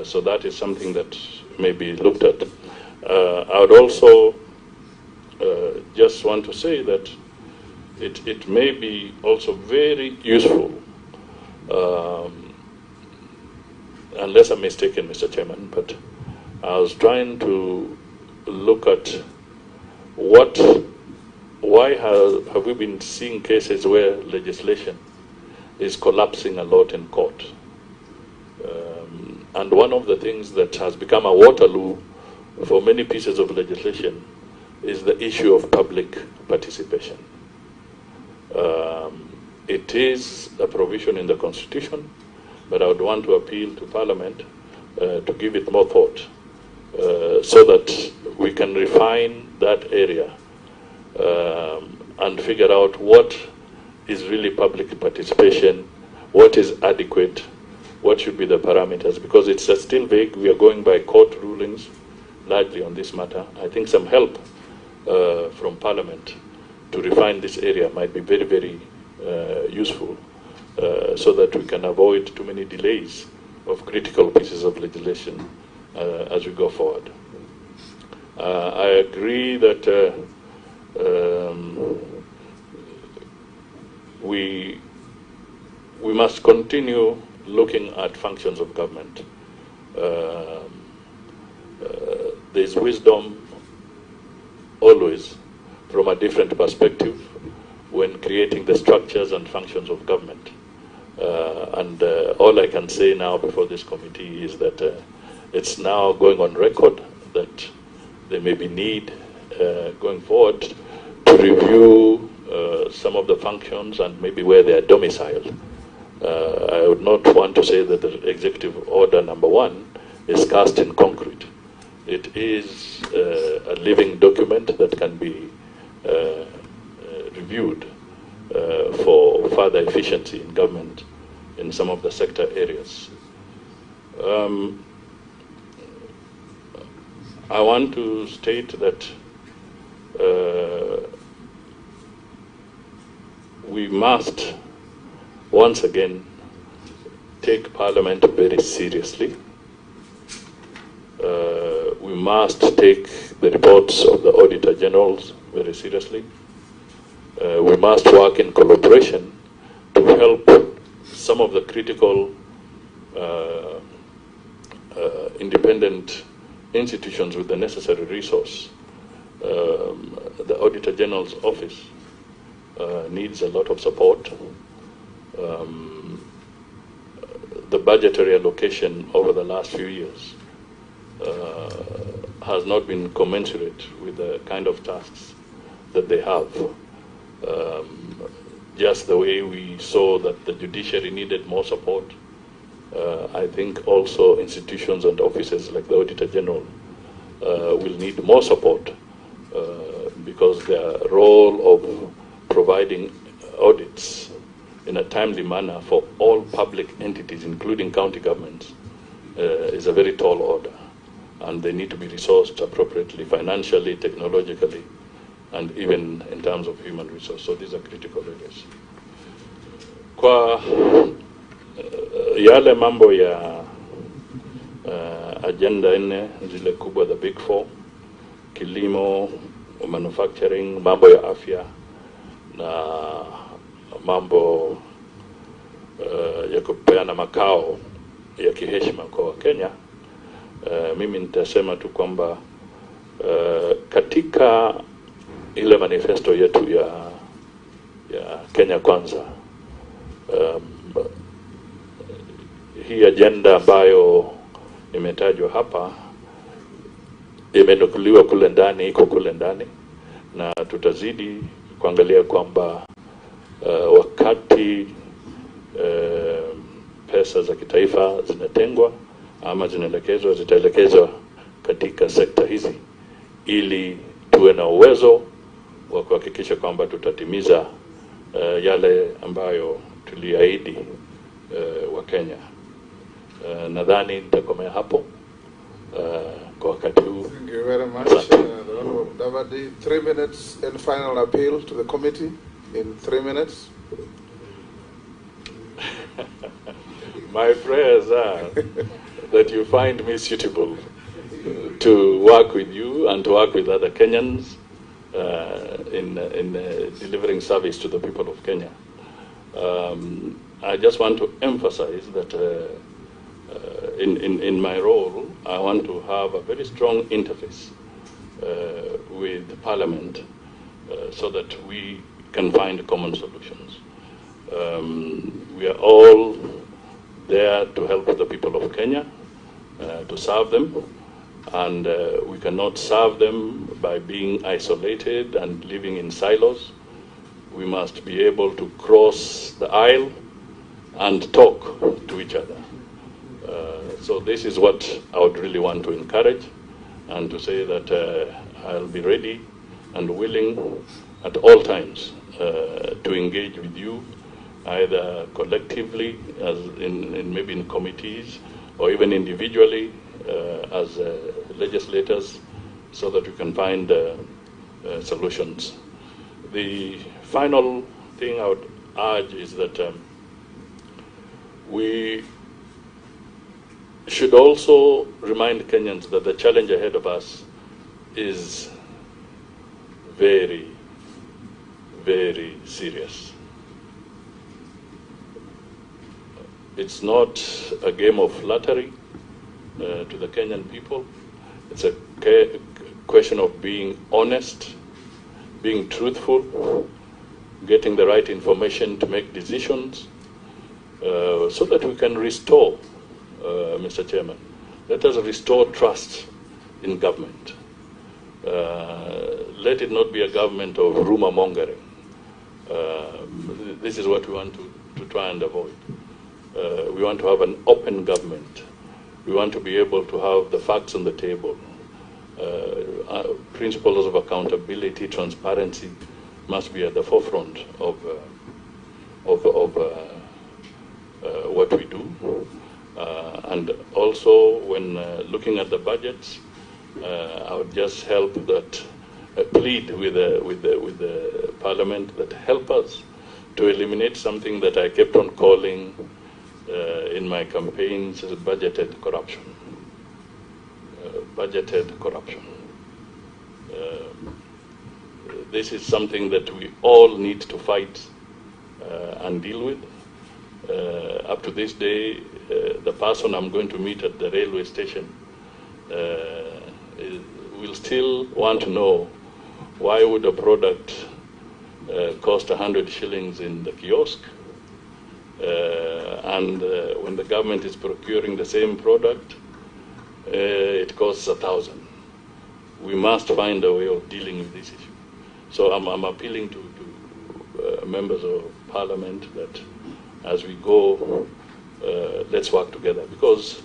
So that is something that may be looked at. I would also just want to say that it may be also very useful, unless I'm mistaken, Mr. Chairman, but I was trying to look at why have we been seeing cases where legislation is collapsing a lot in court. And one of the things that has become a Waterloo for many pieces of legislation is the issue of public participation. It is a provision in the Constitution, but I would want to appeal to Parliament to give it more thought so that we can refine that area and figure out what is really public participation, what is adequate, what should be the parameters, because it's still vague. We are going by court rulings largely on this matter. I think some help from Parliament to refine this area might be very, very useful so that we can avoid too many delays of critical pieces of legislation as we go forward. I agree that we must continue looking at functions of government. There's wisdom always from a different perspective when creating the structures and functions of government. And all I can say now before this committee is that it's now going on record that there may be need going forward to review some of the functions and maybe where they are domiciled. I would not want to say that the Executive Order #1 is cast in concrete. It is a living document that can be reviewed for further efficiency in government in some of the sector areas. I want to state that we must once again take Parliament very seriously. We must take the reports of the Auditor Generals very seriously. We must work in collaboration to help some of the critical independent institutions with the necessary resource. The Auditor General's office needs a lot of support. The budgetary allocation over the last few years has not been commensurate with the kind of tasks that they have. Just the way we saw that the judiciary needed more support, I think also institutions and offices like the Auditor General will need more support because their role of providing audits in a timely manner for all public entities, including county governments, is a very tall order. And they need to be resourced appropriately, financially, technologically, and even in terms of human resource. So these are critical areas. Kwa yale mambo ya agenda 4 zile kubwa, the big 4, kilimo, manufacturing, mambo ya afya na mambo ya kupeana makao ya kiheshima kwa Kenya, mimi nitasema tu kwamba katika ile manifesto yetu ya Kenya Kwanza, hii agenda ambayo imetajwa hapa imenukuliwa kule ndani, iko kule ndani, na tutazidi kuangalia kwamba wakati pesa za kitaifa zinatengwa ama zitaelekezwa katika sekta hizi, ili tuwe na uwezo wa kuhakikisha kwamba tutatimiza yale ambayo tuliahidi wa Kenya. Nadhani nitakomea hapo kwa wakati huu. Thank you very much, Mudavadi. 3 minutes and final appeal to the committee in 3 minutes. My prayers are that you find me suitable to work with you and to work with other Kenyans in delivering service to the people of Kenya. I just want to emphasize that in my role, I want to have a very strong interface with Parliament so that we can find common solutions. We are all there to help the people of Kenya, to serve them, and we cannot serve them by being isolated and living in silos. We must be able to cross the aisle and talk to each other. So this is what I would really want to encourage, and to say that I'll be ready and willing at all times to engage with you, either collectively, as maybe in committees, or even individually as legislators, so that we can find solutions. The final thing I would urge is that we should also remind Kenyans that the challenge ahead of us is very, very serious. It's not a game of flattery to the Kenyan people. It's a question of being honest, being truthful, getting the right information to make decisions, so that we can restore, Mr. Chairman, let us restore trust in government. Let it not be a government of rumor mongering. This is what we want to try and avoid. We want to have an open government. We want to be able to have the facts on the table. Principles of accountability, transparency must be at the forefront of what we do. And also, when looking at the budgets, I would just help that plead with the Parliament that help us to eliminate something that I kept on calling in my campaigns as budgeted corruption. Budgeted corruption. This is something that we all need to fight and deal with. Up to this day, the person I'm going to meet at the railway station will still want to know why would a product cost 100 shillings in the kiosk, and when the government is procuring the same product, it costs 1,000. We must find a way of dealing with this issue. So I'm appealing to members of Parliament that as we go, let's work together, because